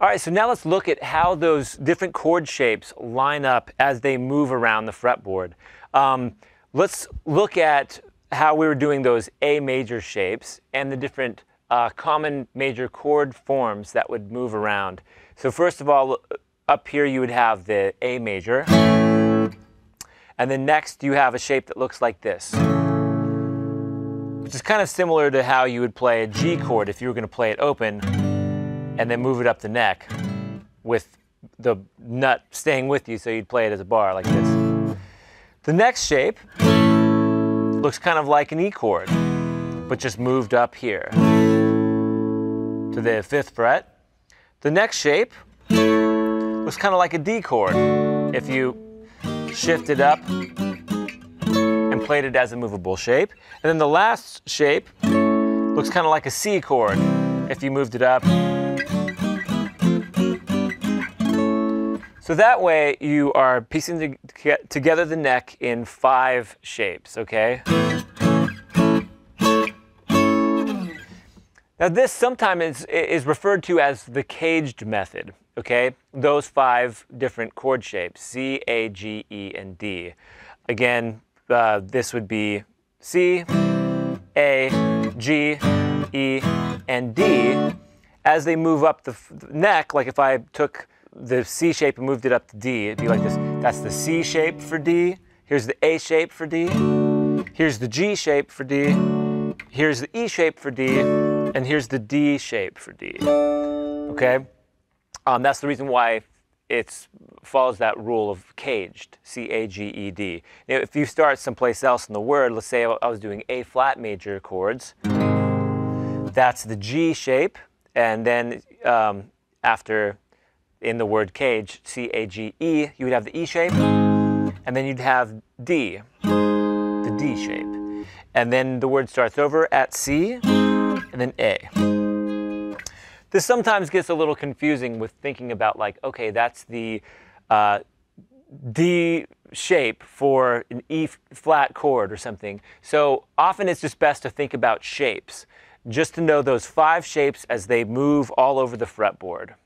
All right, so now let's look at how those different chord shapes line up as they move around the fretboard. Let's look at how we were doing those A major shapes and the different common major chord forms that would move around. So first of all, up here you would have the A major, and then next you have a shape that looks like this, which is kind of similar to how you would play a G chord if you were going to play it open and then move it up the neck with the nut staying with you, so you'd play it as a bar like this. The next shape looks kind of like an E chord, but just moved up here to the 5th fret. The next shape looks kind of like a D chord if you shifted up and played it as a movable shape. And then the last shape looks kind of like a C chord if you moved it up. So that way you are piecing together the neck in 5 shapes, okay? Now this sometimes is referred to as the caged method, okay? Those 5 different chord shapes, C, A, G, E, and D. Again, this would be C, A, G, E, and D. As they move up the neck, like if I took the C shape and moved it up to D, it'd be like this. That's the C shape for D. Here's the A shape for D. Here's the G shape for D. Here's the E shape for D. And here's the D shape for D. Okay? That's the reason why it follows that rule of caged, C-A-G-E-D. Now, if you start someplace else in the word, let's say I was doing A flat major chords, that's the G shape, and then after in the word cage, C-A-G-E, you would have the E shape, and then you'd have D, the D shape. And then the word starts over at C, and then A. This sometimes gets a little confusing with thinking about like, okay, that's the D shape for an E flat chord or something. So often it's just best to think about shapes, just to know those 5 shapes as they move all over the fretboard.